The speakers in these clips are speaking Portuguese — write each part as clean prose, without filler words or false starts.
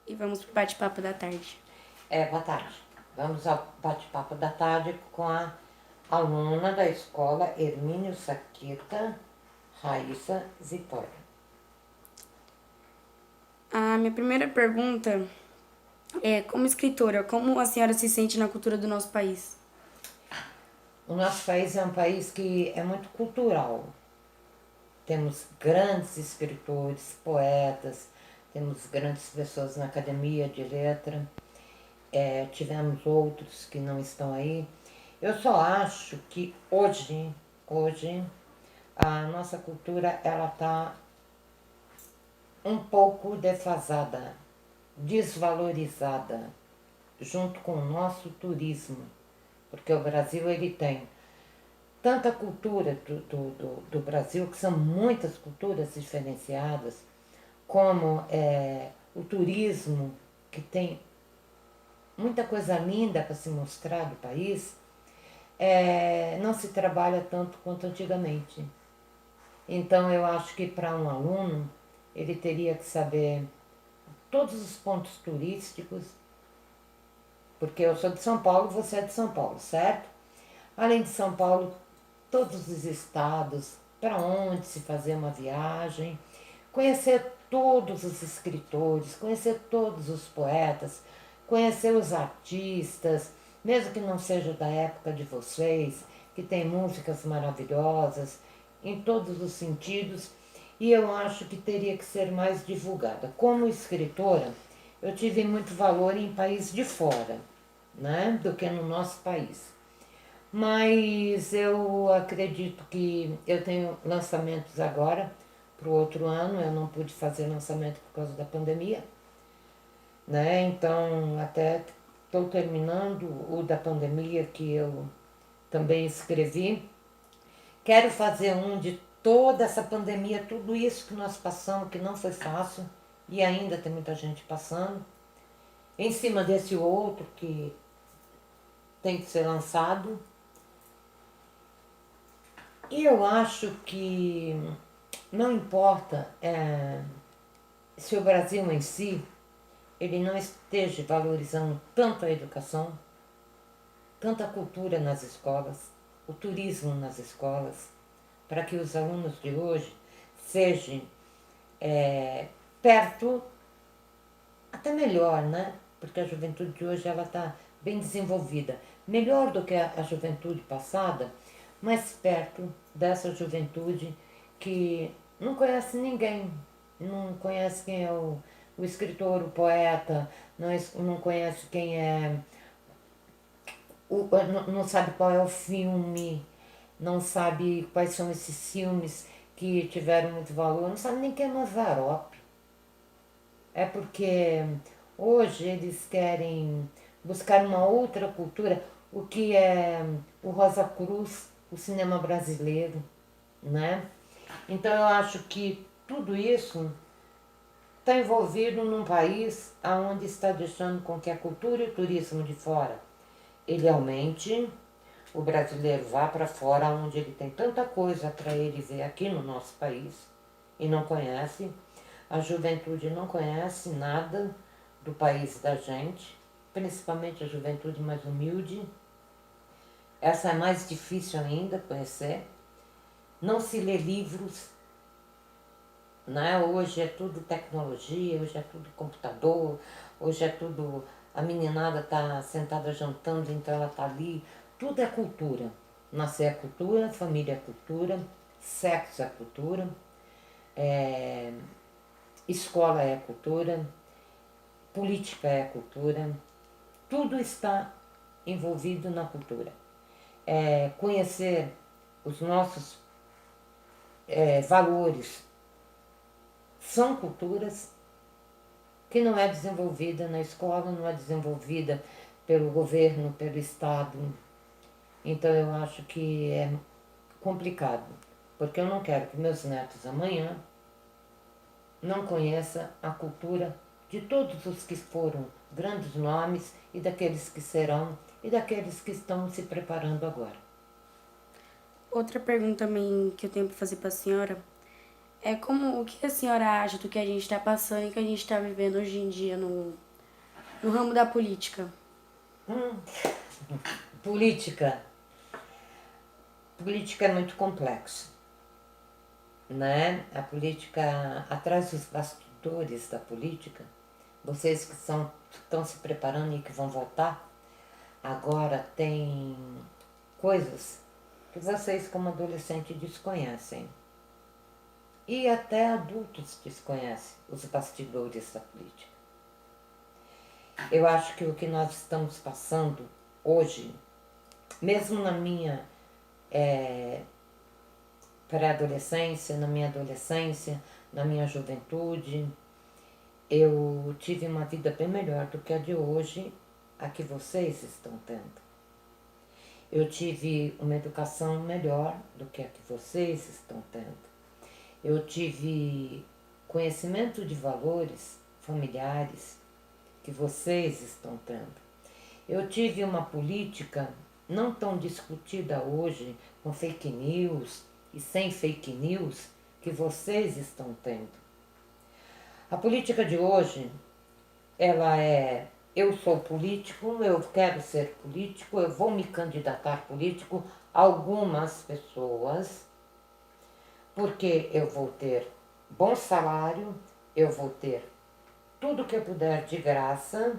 E vamos pro bate-papo da tarde. Boa tarde. Vamos ao bate-papo da tarde com a aluna da escola Hermínio Saqueta, Raíssa Zitória. A minha primeira pergunta é, como escritora, como a senhora se sente na cultura do nosso país? O nosso país é um país que é muito cultural. Temos grandes escritores, poetas, temos grandes pessoas na academia de letra, tivemos outros que não estão aí. Eu só acho que hoje a nossa cultura ela está um pouco defasada, desvalorizada, junto com o nosso turismo, porque o Brasil ele tem tanta cultura do Brasil, que são muitas culturas diferenciadas, como o turismo, que tem muita coisa linda para se mostrar do país, não se trabalha tanto quanto antigamente. Então eu acho que para um aluno ele teria que saber todos os pontos turísticos, porque eu sou de São Paulo, você é de São Paulo, certo? Além de São Paulo, todos os estados, para onde se fazer uma viagem, conhecer todos os escritores, conhecer todos os poetas, conhecer os artistas, mesmo que não seja da época de vocês, que tem músicas maravilhosas em todos os sentidos, e eu acho que teria que ser mais divulgada. Como escritora, eu tive muito valor em país de fora, né, do que no nosso país. Mas eu acredito que eu tenho lançamentos agora para o outro ano. Eu não pude fazer lançamento por causa da pandemia, né? Então até estou terminando o da pandemia que eu também escrevi. Quero fazer um de toda essa pandemia, tudo isso que nós passamos, que não foi fácil e ainda tem muita gente passando, em cima desse outro que tem que ser lançado. E eu acho que não importa se o Brasil em si ele não esteja valorizando tanto a educação, tanta cultura nas escolas, o turismo nas escolas, para que os alunos de hoje sejam perto, até melhor, né? Porque a juventude de hoje ela está bem desenvolvida, melhor do que a juventude passada, mais perto dessa juventude que não conhece ninguém, não conhece quem é o escritor, o poeta, não conhece quem é, não sabe qual é o filme, não sabe quais são esses filmes que tiveram muito valor, não sabe nem quem é Mazzaropi. É porque hoje eles querem buscar uma outra cultura, o que é o Rosa Cruz, o cinema brasileiro, né? Então eu acho que tudo isso está envolvido num país onde está deixando com que a cultura e o turismo de fora ele aumente, o brasileiro vá para fora, onde ele tem tanta coisa para ele ver aqui no nosso país e não conhece. A juventude não conhece nada do país da gente, principalmente a juventude mais humilde. Essa é mais difícil ainda conhecer. Não se lê livros, né? Hoje é tudo tecnologia, hoje é tudo computador, hoje é tudo. A meninada está sentada jantando, então ela está ali. Tudo é cultura. Nascer é cultura, família é cultura, sexo é cultura, é, escola é cultura, política é cultura, tudo está envolvido na cultura. Conhecer os nossos valores são culturas que não é desenvolvida na escola, não é desenvolvida pelo governo, pelo Estado. Então eu acho que é complicado, porque eu não quero que meus netos amanhã não conheçam a cultura de todos os que foram grandes nomes e daqueles que serão e daqueles que estão se preparando agora. Outra pergunta também que eu tenho para fazer para a senhora Como o que a senhora acha do que a gente está passando e que a gente está vivendo hoje em dia no ramo da política? Hum, política. Política é muito complexo, né? A política, atrás dos bastidores da política, vocês que estão se preparando e que vão votar, agora tem coisas que vocês como adolescente desconhecem. E até adultos desconhecem os bastidores da política. Eu acho que o que nós estamos passando hoje, mesmo na minha pré-adolescência, na minha adolescência, na minha juventude, eu tive uma vida bem melhor do que a de hoje, a que vocês estão tendo. Eu tive uma educação melhor do que a que vocês estão tendo. Eu tive conhecimento de valores familiares que vocês estão tendo. Eu tive uma política não tão discutida hoje, com fake news e sem fake news, que vocês estão tendo. A política de hoje, ela é: eu sou político, eu quero ser político, eu vou me candidatar político. Algumas pessoas, porque eu vou ter bom salário, eu vou ter tudo que eu puder de graça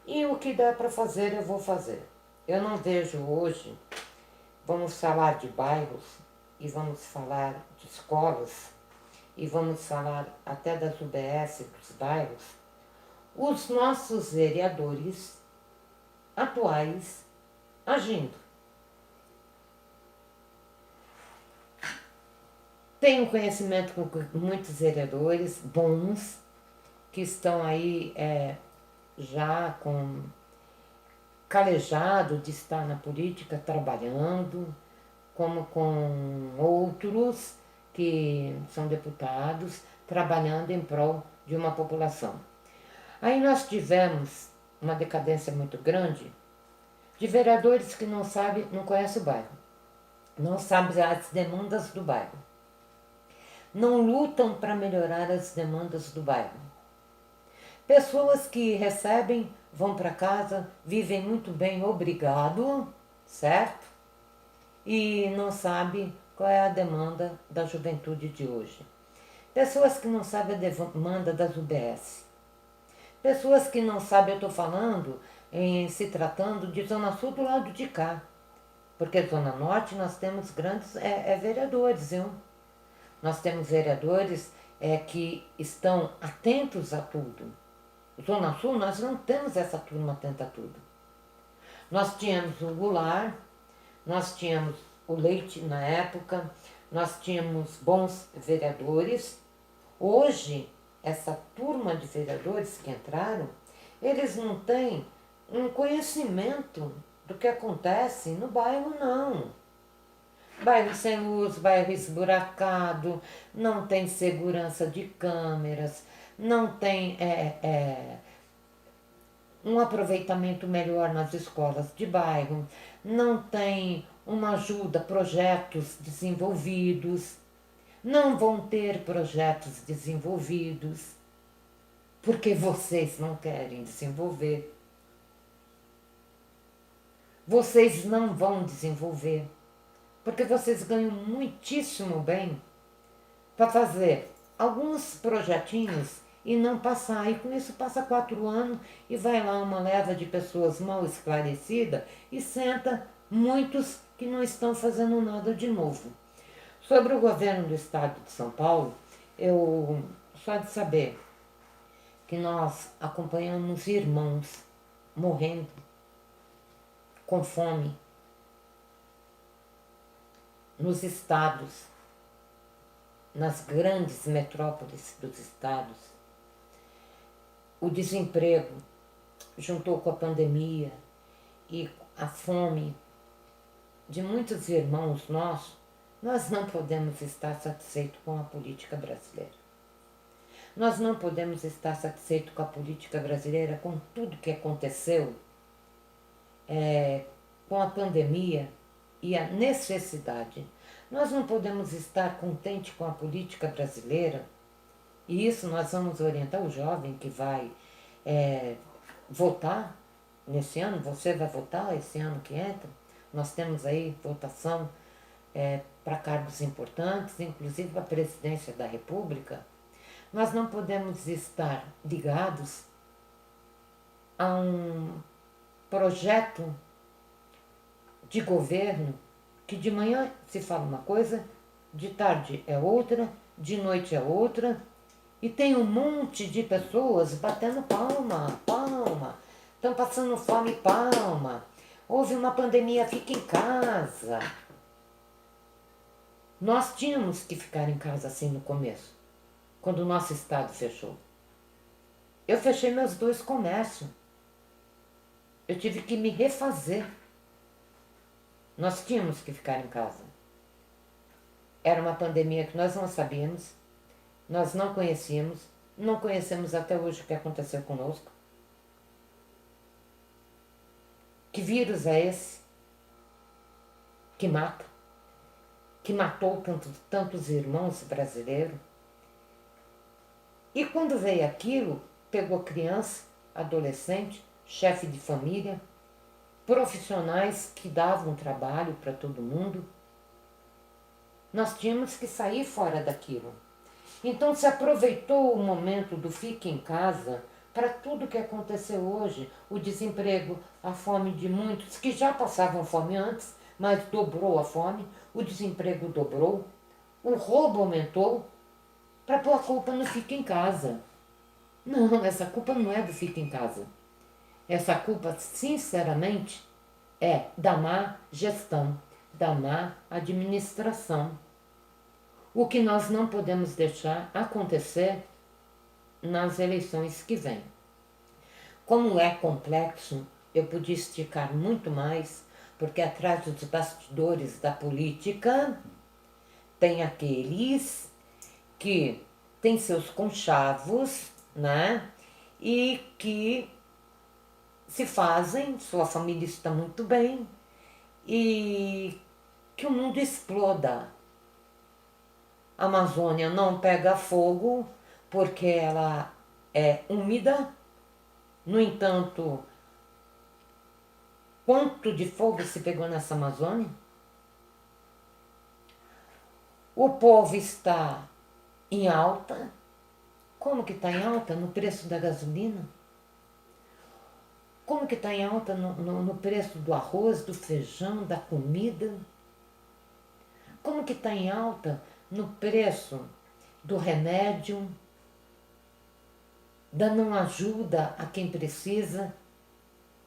e o que dá para fazer eu vou fazer. Eu não vejo hoje, vamos falar de bairros e vamos falar de escolas e vamos falar até das UBS dos bairros, os nossos vereadores atuais agindo. Tenho conhecimento com muitos vereadores bons que estão aí já com calejado de estar na política trabalhando, como com outros que são deputados trabalhando em prol de uma população. Aí nós tivemos uma decadência muito grande de vereadores que não sabem, não conhecem o bairro, não sabem as demandas do bairro, não lutam para melhorar as demandas do bairro. Pessoas que recebem, vão para casa, vivem muito bem, obrigado, certo? E não sabem qual é a demanda da juventude de hoje. Pessoas que não sabem a demanda das UBS. Pessoas que não sabem, eu estou falando, em se tratando de Zona Sul do lado de cá. Porque Zona Norte nós temos grandes vereadores, viu? Nós temos vereadores que estão atentos a tudo. Zona Sul nós não temos essa turma atenta a tudo. Nós tínhamos o Goulart, nós tínhamos o Leite na época, nós tínhamos bons vereadores. Hoje, essa turma de vereadores que entraram, eles não têm um conhecimento do que acontece no bairro, não. Bairro sem luz, bairro esburacado, não tem segurança de câmeras, não tem um aproveitamento melhor nas escolas de bairro, não tem uma ajuda, projetos desenvolvidos, não vão ter projetos desenvolvidos, porque vocês não querem desenvolver. Vocês não vão desenvolver, porque vocês ganham muitíssimo bem para fazer alguns projetinhos e não passar. E com isso passa 4 anos e vai lá uma leva de pessoas mal esclarecidas e senta muitos que não estão fazendo nada de novo. Sobre o governo do estado de São Paulo, eu só de saber que nós acompanhamos irmãos morrendo com fome nos estados, nas grandes metrópoles dos estados. O desemprego juntou com a pandemia e a fome de muitos irmãos nossos. Nós não podemos estar satisfeitos com a política brasileira. Nós não podemos estar satisfeitos com a política brasileira, com tudo que aconteceu, com a pandemia e a necessidade. Nós não podemos estar contentes com a política brasileira, e isso nós vamos orientar o jovem que vai votar nesse ano. Você vai votar esse ano que entra. Nós temos aí votação para cargos importantes, inclusive para a presidência da República. Nós não podemos estar ligados a um projeto de governo que de manhã se fala uma coisa, de tarde é outra, de noite é outra, e tem um monte de pessoas batendo palma, palma, estão passando fome, palma, houve uma pandemia, fica em casa. Nós tínhamos que ficar em casa assim no começo, quando o nosso estado fechou. Eu fechei meus 2 comércios. Eu tive que me refazer. Nós tínhamos que ficar em casa. Era uma pandemia que nós não sabíamos, nós não conhecíamos, não conhecemos até hoje o que aconteceu conosco. Que vírus é esse que mata? Que matou tantos irmãos brasileiros? E quando veio aquilo, pegou criança, adolescente, chefe de família, profissionais que davam trabalho para todo mundo. Nós tínhamos que sair fora daquilo. Então se aproveitou o momento do fique em casa para tudo que aconteceu hoje, o desemprego, a fome de muitos que já passavam fome antes, mas dobrou a fome, o desemprego dobrou, o roubo aumentou, para pôr a culpa no fique em casa. Não, essa culpa não é do fique em casa. Essa culpa, sinceramente, é da má gestão, da má administração. O que nós não podemos deixar acontecer nas eleições que vêm. Como é complexo, eu podia esticar muito mais, porque atrás dos bastidores da política tem aqueles que têm seus conchavos, né? E que se fazem, sua família está muito bem, e que o mundo exploda. A Amazônia não pega fogo porque ela é úmida. No entanto, quanto de fogo se pegou nessa Amazônia? O povo está em alta. Como que está em alta? No preço da gasolina? Como que está em alta no preço do arroz, do feijão, da comida? Como que está em alta no preço do remédio, da não ajuda a quem precisa?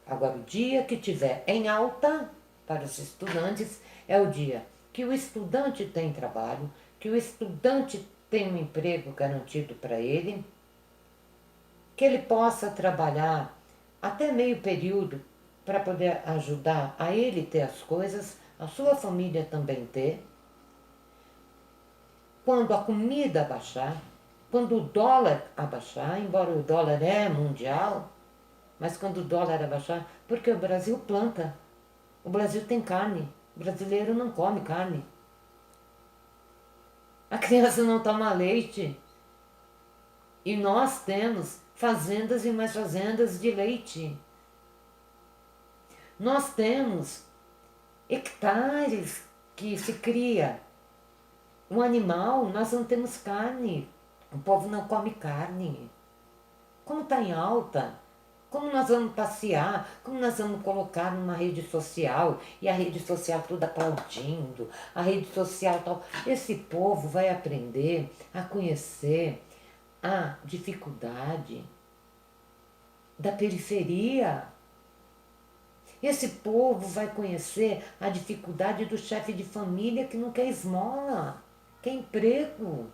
Agora, o dia que tiver em alta para os estudantes é o dia que o estudante tem trabalho, que o estudante tem um emprego garantido para ele, que ele possa trabalhar até meio período para poder ajudar a ele ter as coisas, a sua família também ter. Quando a comida abaixar, quando o dólar abaixar, embora o dólar é mundial, mas quando o dólar abaixar, porque o Brasil planta, o Brasil tem carne, o brasileiro não come carne. A criança não toma leite. E nós temos fazendas e mais fazendas de leite. Nós temos hectares que se cria um animal, nós não temos carne. O povo não come carne. Como está em alta? Como nós vamos passear? Como nós vamos colocar numa rede social? E a rede social toda aplaudindo, a rede social tal. Esse povo vai aprender a conhecer a dificuldade da periferia. Esse povo vai conhecer a dificuldade do chefe de família que não quer esmola, quer emprego.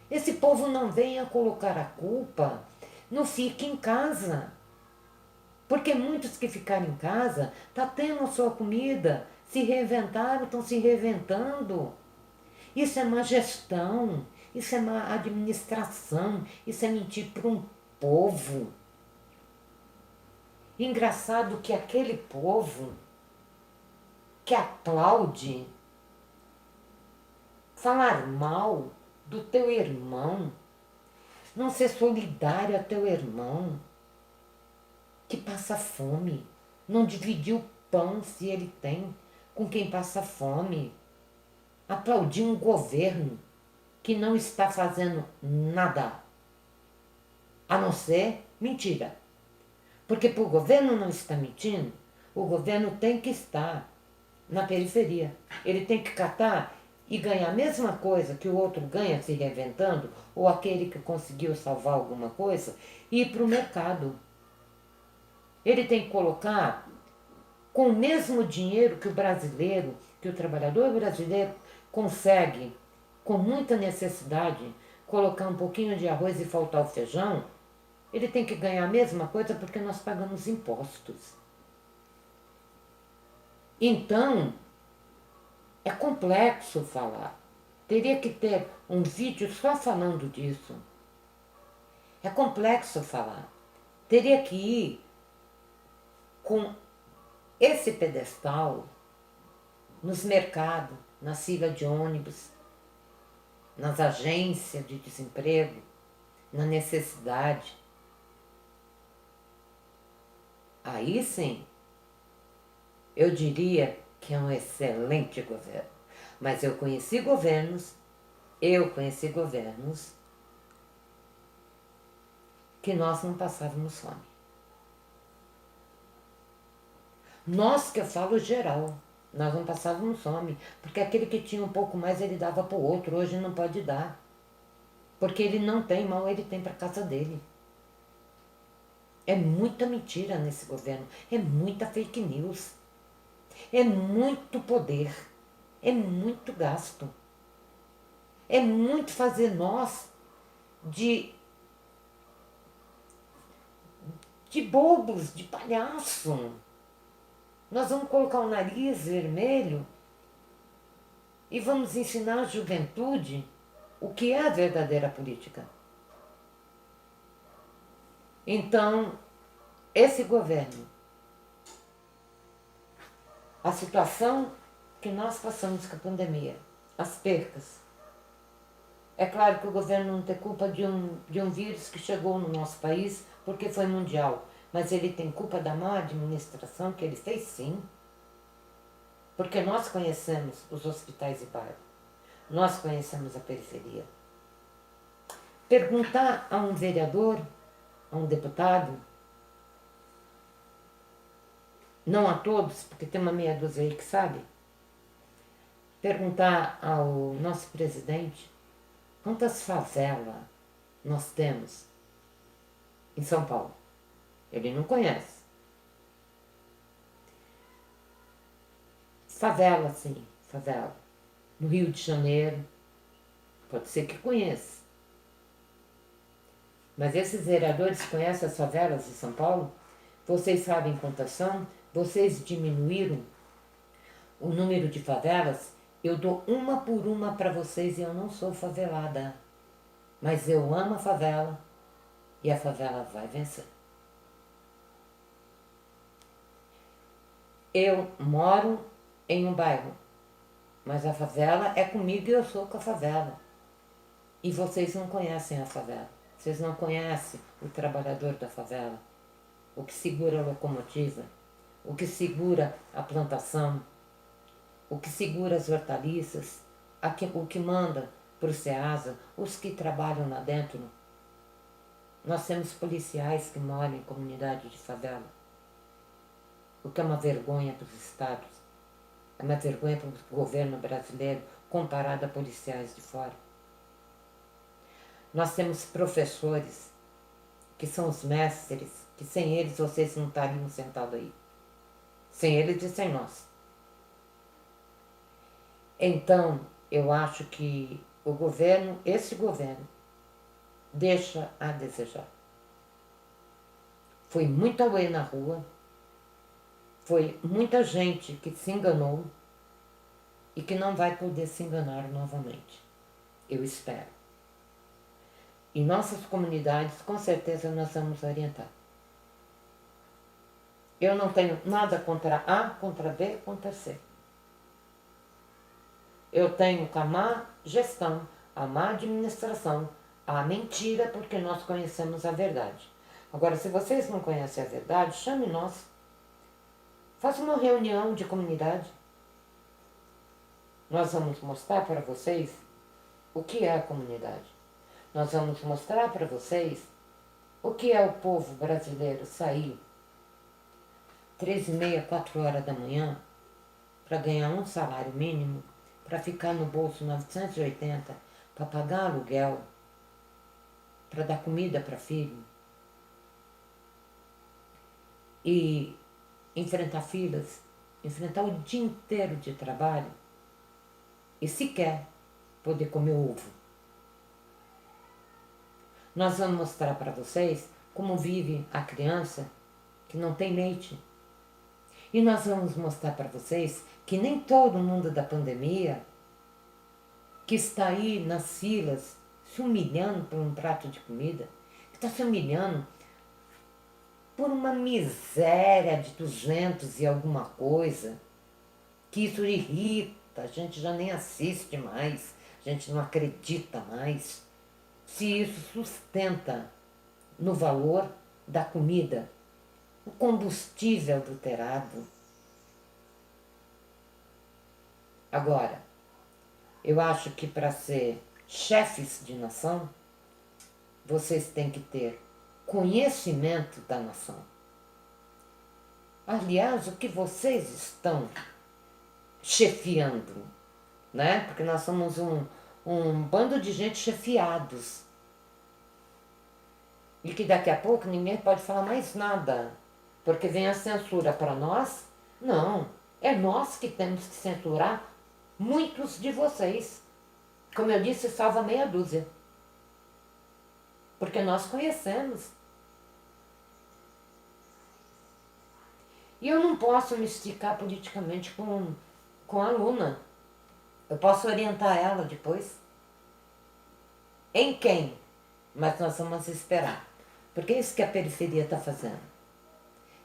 Esse povo não venha colocar a culpa no fique em casa. Porque muitos que ficaram em casa estão tendo a sua comida, se reinventaram, estão se reinventando. Isso é má gestão, isso é má administração, isso é mentir para um povo. Engraçado que aquele povo que aplaude falar mal do teu irmão, não ser solidário ao teu irmão que passa fome, não dividir o pão se ele tem com quem passa fome, aplaudir um governo que não está fazendo nada, a não ser mentira. Porque para o governo não estar mentindo, o governo tem que estar na periferia. Ele tem que catar e ganhar a mesma coisa que o outro ganha se reinventando, ou aquele que conseguiu salvar alguma coisa, e ir para o mercado. Ele tem que colocar com o mesmo dinheiro que o brasileiro, que o trabalhador brasileiro consegue, com muita necessidade, colocar um pouquinho de arroz e faltar o feijão, ele tem que ganhar a mesma coisa porque nós pagamos impostos. Então, é complexo falar. Teria que ter um vídeo só falando disso. É complexo falar. Teria que ir com esse pedestal nos mercados, na fila de ônibus, nas agências de desemprego, na necessidade. Aí sim, eu diria que é um excelente governo. Mas eu conheci governos que nós não passávamos fome. Nós, que eu falo geral, nós não passávamos fome, porque aquele que tinha um pouco mais ele dava para o outro, hoje não pode dar. Porque ele não tem, mal ele tem para casa dele. É muita mentira nesse governo, é muita fake news, é muito poder, é muito gasto, é muito fazer nós de bobos, de palhaço. Nós vamos colocar o nariz vermelho e vamos ensinar a juventude o que é a verdadeira política. Então, esse governo, a situação que nós passamos com a pandemia, as percas, é claro que o governo não tem culpa de um vírus que chegou no nosso país porque foi mundial, mas ele tem culpa da má administração que ele fez, sim. Porque nós conhecemos os hospitais de bairro, nós conhecemos a periferia. Perguntar a um vereador, a um deputado, não a todos, porque tem uma meia dúzia aí que sabe, perguntar ao nosso presidente quantas favelas nós temos em São Paulo. Ele não conhece. Favela, sim, favela. No Rio de Janeiro, pode ser que conheça. Mas esses vereadores conhecem as favelas de São Paulo? Vocês sabem quantas são? Vocês diminuíram o número de favelas? Eu dou uma por uma para vocês e eu não sou favelada. Mas eu amo a favela e a favela vai vencer. Eu moro em um bairro, mas a favela é comigo e eu sou com a favela. E vocês não conhecem a favela. Vocês não conhecem o trabalhador da favela, o que segura a locomotiva, o que segura a plantação, o que segura as hortaliças, o que manda para o SEASA, os que trabalham lá dentro. Nós temos policiais que moram em comunidade de favela, o que é uma vergonha para os estados, é uma vergonha para o governo brasileiro comparado a policiais de fora. Nós temos professores que são os mestres, que sem eles vocês não estariam sentados aí. Sem eles e sem nós. Então, eu acho que o governo, esse governo, deixa a desejar. Foi muita lei na rua, foi muita gente que se enganou e que não vai poder se enganar novamente. Eu espero. Em nossas comunidades, com certeza, nós vamos orientar. Eu não tenho nada contra A, contra B, contra C. Eu tenho com a má gestão, a má administração, a mentira, porque nós conhecemos a verdade. Agora, se vocês não conhecem a verdade, chame nós. Faça uma reunião de comunidade. Nós vamos mostrar para vocês o que é a comunidade. Nós vamos mostrar para vocês o que é o povo brasileiro sair 3h30, 4h da manhã para ganhar um salário mínimo, para ficar no bolso 980, para pagar aluguel, para dar comida para filho e enfrentar filas, enfrentar o dia inteiro de trabalho e sequer poder comer ovo. Nós vamos mostrar para vocês como vive a criança que não tem leite. E nós vamos mostrar para vocês que nem todo mundo da pandemia que está aí nas filas se humilhando por um prato de comida, que está se humilhando por uma miséria de 200 e alguma coisa, que isso irrita, a gente já nem assiste mais, a gente não acredita mais, se isso sustenta no valor da comida, o combustível adulterado. Agora, eu acho que para ser chefes de nação, vocês têm que ter conhecimento da nação. Aliás, o que vocês estão chefiando, né? Porque nós somos um bando de gente chefiados. E que daqui a pouco ninguém pode falar mais nada, porque vem a censura para nós. Não, é nós que temos que censurar muitos de vocês. Como eu disse, salva meia dúzia. Porque nós conhecemos. E eu não posso me esticar politicamente com a aluna. Eu posso orientar ela depois. Em quem? Mas nós vamos esperar. Porque é isso que a periferia está fazendo.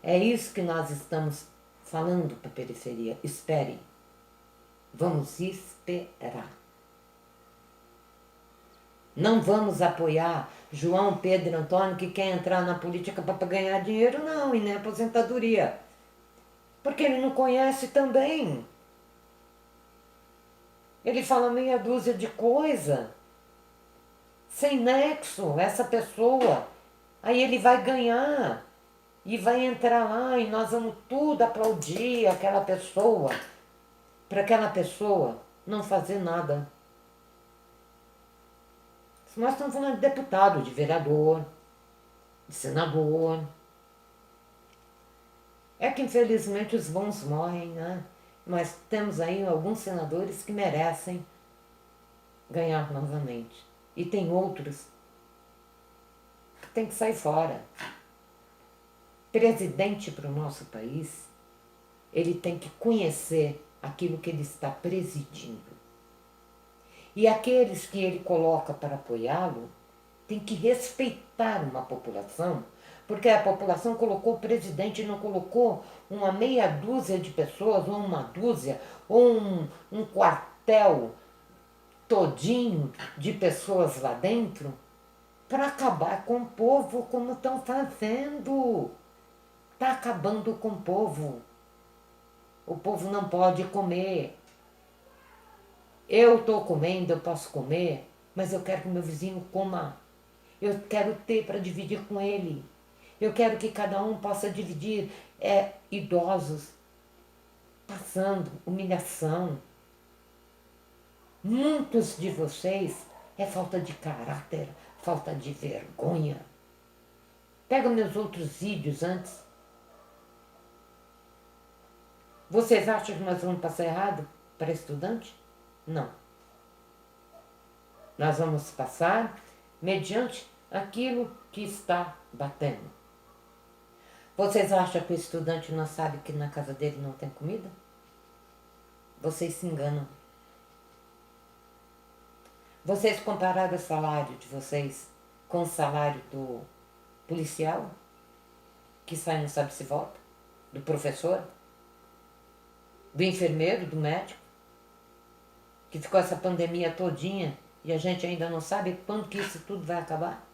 É isso que nós estamos falando para a periferia. Esperem. Vamos esperar. Não vamos apoiar João, Pedro e Antônio que quer entrar na política para ganhar dinheiro, não, e nem aposentadoria. Porque ele não conhece também. Ele fala meia dúzia de coisa, sem nexo, essa pessoa. Aí ele vai ganhar e vai entrar lá e nós vamos tudo aplaudir aquela pessoa, para aquela pessoa não fazer nada. Nós estamos falando de deputado, de vereador, de senador. É que infelizmente os bons morrem, né? Mas temos aí alguns senadores que merecem ganhar novamente. E tem outros que tem que sair fora. Presidente para o nosso país, ele tem que conhecer aquilo que ele está presidindo. E aqueles que ele coloca para apoiá-lo tem que respeitar uma população, porque a população colocou o presidente e não colocou uma meia dúzia de pessoas, ou uma dúzia, ou um quartel todinho de pessoas lá dentro para acabar com o povo como estão fazendo. Está acabando com o povo. O povo não pode comer. Eu estou comendo, eu posso comer, mas eu quero que o meu vizinho coma. Eu quero ter para dividir com ele. Eu quero que cada um possa dividir. Idosos passando humilhação. Muitos de vocês é falta de caráter, falta de vergonha. Pega meus outros vídeos antes. Vocês acham que nós vamos passar errado para estudante? Não. Nós vamos passar mediante aquilo que está batendo. Vocês acham que o estudante não sabe que na casa dele não tem comida? Vocês se enganam. Vocês compararam o salário de vocês com o salário do policial, que sai não sabe se volta, do professor, do enfermeiro, do médico, que ficou essa pandemia todinha e a gente ainda não sabe quando que isso tudo vai acabar?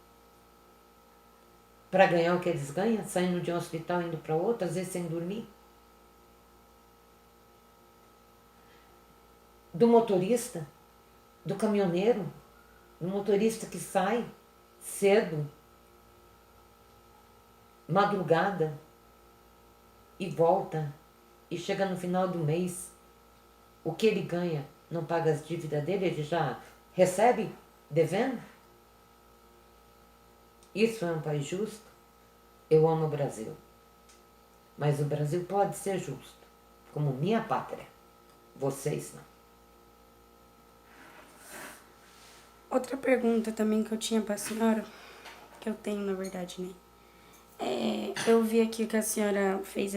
Para ganhar o que eles ganham, saindo de um hospital indo para outro, às vezes sem dormir. Do motorista, do caminhoneiro, do motorista que sai cedo, madrugada, e volta, e chega no final do mês, o que ele ganha não paga as dívidas dele, ele já recebe devendo? Isso é um país justo? Eu amo o Brasil. Mas o Brasil pode ser justo, como minha pátria. Vocês não. Outra pergunta também que eu tinha pra senhora, que eu tenho na verdade, né? Eu vi aqui que a senhora fez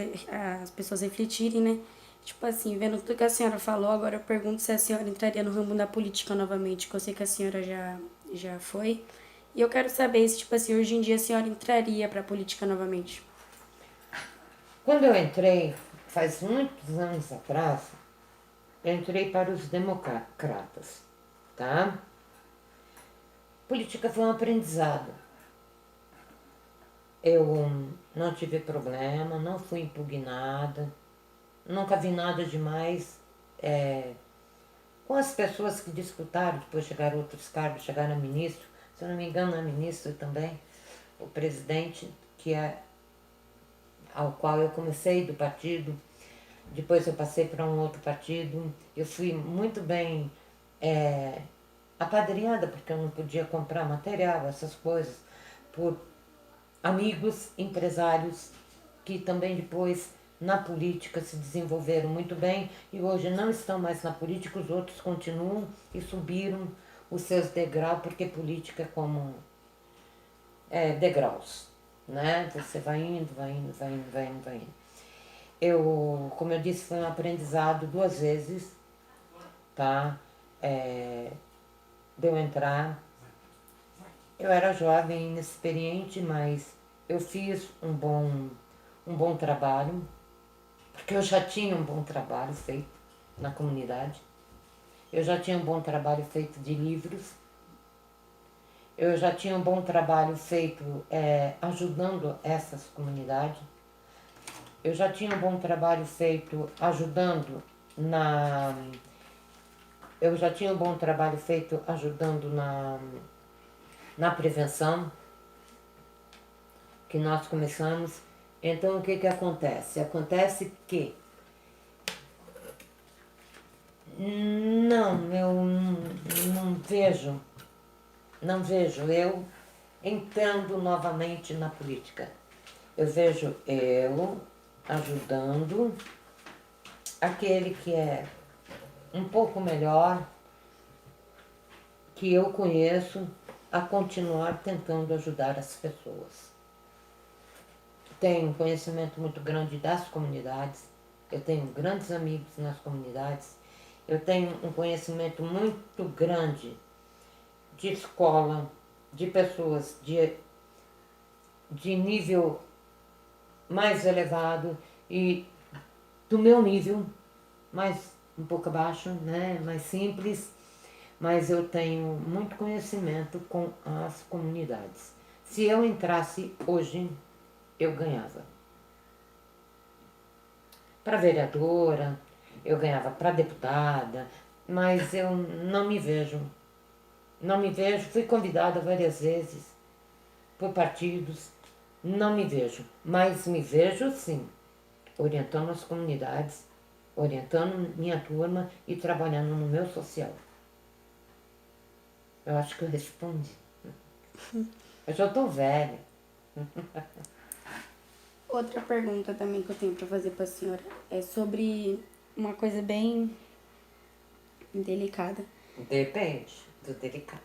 as pessoas refletirem, né? Tipo assim, vendo tudo que a senhora falou, agora eu pergunto se a senhora entraria no ramo da política novamente, que eu sei que a senhora já foi. E eu quero saber se, tipo assim, hoje em dia a senhora entraria pra política novamente. Quando eu entrei, faz muitos anos atrás, eu entrei para os democratas, tá? Política foi um aprendizado. Eu não tive problema, não fui impugnada, nunca vi nada demais com as pessoas que disputaram, depois chegaram outros cargos, chegaram a ministro, se eu não me engano, a ministro também, o presidente, ao qual eu comecei do partido, depois eu passei para um outro partido, eu fui muito bem apadrinhada, porque eu não podia comprar material, essas coisas, por amigos, empresários, que também depois na política se desenvolveram muito bem e hoje não estão mais na política, os outros continuam e subiram os seus degraus, porque política é como degraus, né? Você vai indo, vai indo, vai indo, vai indo, vai indo. Como eu disse, foi um aprendizado 2 vezes, tá? De eu entrar. Eu era jovem, inexperiente, mas eu fiz um bom trabalho, porque eu já tinha um bom trabalho feito na comunidade. Eu já tinha um bom trabalho feito de livros. Eu já tinha um bom trabalho feito ajudando essas comunidades. Eu já tinha um bom trabalho feito ajudando na... Eu já tinha um bom trabalho feito ajudando na prevenção, que nós começamos. Então, o que que acontece? Acontece que eu não vejo eu entrando novamente na política. Eu vejo eu ajudando aquele que é um pouco melhor, que eu conheço, a continuar tentando ajudar as pessoas. Tenho um conhecimento muito grande das comunidades, eu tenho grandes amigos nas comunidades, eu tenho um conhecimento muito grande de escola, de pessoas de nível mais elevado e do meu nível, mais um pouco abaixo, né, mais simples, mas eu tenho muito conhecimento com as comunidades. Se eu entrasse hoje, eu ganhava. Para vereadora, eu ganhava para deputada, mas eu não me vejo. Não me vejo, fui convidada várias vezes por partidos, não me vejo, mas me vejo sim, orientando as comunidades, orientando minha turma e trabalhando no meu social. Eu acho que eu respondi. Eu já estou velha. Outra pergunta também que eu tenho pra fazer pra senhora é sobre uma coisa bem delicada. Depende do delicado.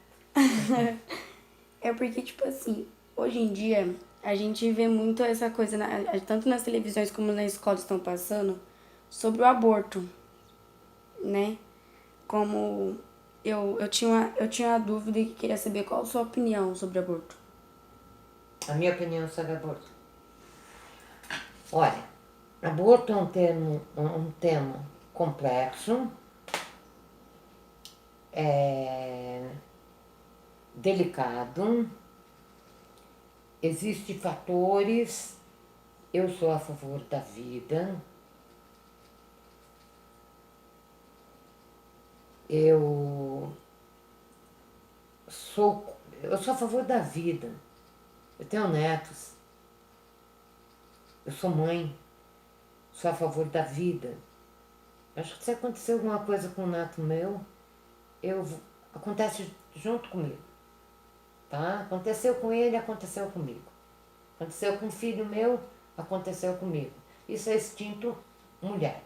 É porque, tipo assim, hoje em dia a gente vê muito essa coisa, tanto nas televisões como na escola estão passando, sobre o aborto, né? Como eu tinha a dúvida e queria saber qual a sua opinião sobre aborto. A minha opinião sobre aborto. Olha, aborto é um tema complexo, é delicado, existem fatores, eu sou a favor da vida, eu eu sou a favor da vida, eu tenho netos, eu sou mãe, sou a favor da vida. Acho que se acontecer alguma coisa com um neto meu, acontece junto comigo, tá? Aconteceu com ele, aconteceu comigo. Aconteceu com um filho meu, aconteceu comigo. Isso é instinto mulher,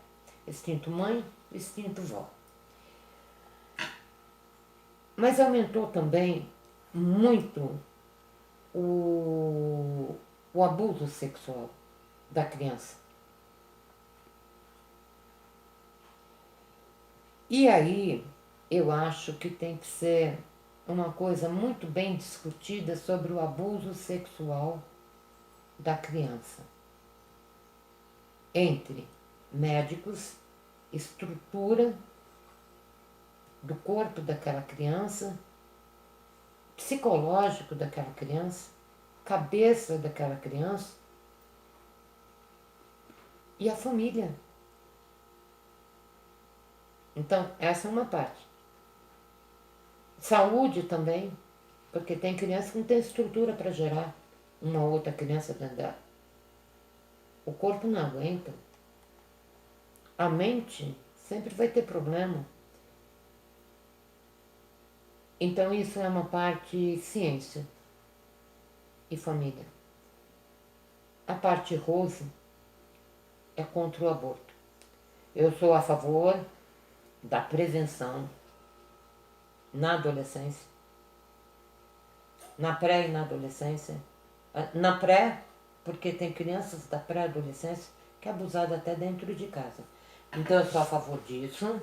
instinto mãe, instinto vó. Mas aumentou também muito o abuso sexual da criança. E aí eu acho que tem que ser uma coisa muito bem discutida sobre o abuso sexual da criança. Entre médicos, estrutura do corpo daquela criança, psicológico daquela criança, cabeça daquela criança e a família. Então, essa é uma parte. Saúde também, porque tem criança que não tem estrutura para gerar uma outra criança dentro dela. O corpo não aguenta. A mente sempre vai ter problema. Então, isso é uma parte ciência e família. A parte rosa é contra o aborto. Eu sou a favor da prevenção na adolescência, na pré e na adolescência. Na pré, porque tem crianças da pré-adolescência que é abusada até dentro de casa. Então eu sou a favor disso.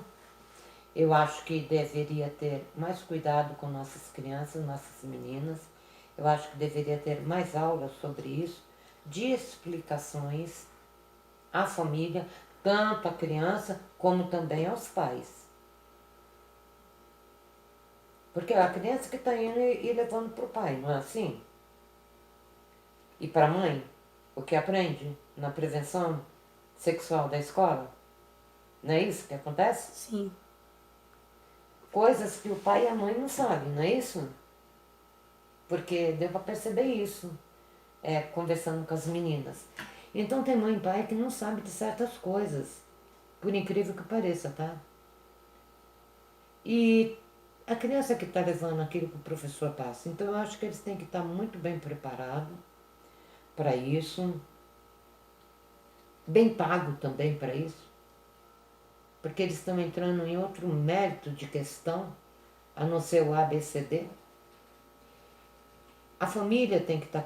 Eu acho que deveria ter mais cuidado com nossas crianças, nossas meninas. Eu acho que deveria ter mais aulas sobre isso, de explicações à família, tanto à criança como também aos pais. Porque é a criança que está indo e levando para o pai, não é assim? E para a mãe, o que aprende na prevenção sexual da escola? Não é isso que acontece? Sim. Coisas que o pai e a mãe não sabem, não é isso? Porque deu para perceber isso, conversando com as meninas. Então tem mãe e pai que não sabe de certas coisas, por incrível que pareça, tá? E a criança que está levando aquilo que o professor passa. Então eu acho que eles têm que estar muito bem preparados para isso, bem pago também para isso, porque eles estão entrando em outro mérito de questão, a não ser o ABCD. A família tem que estar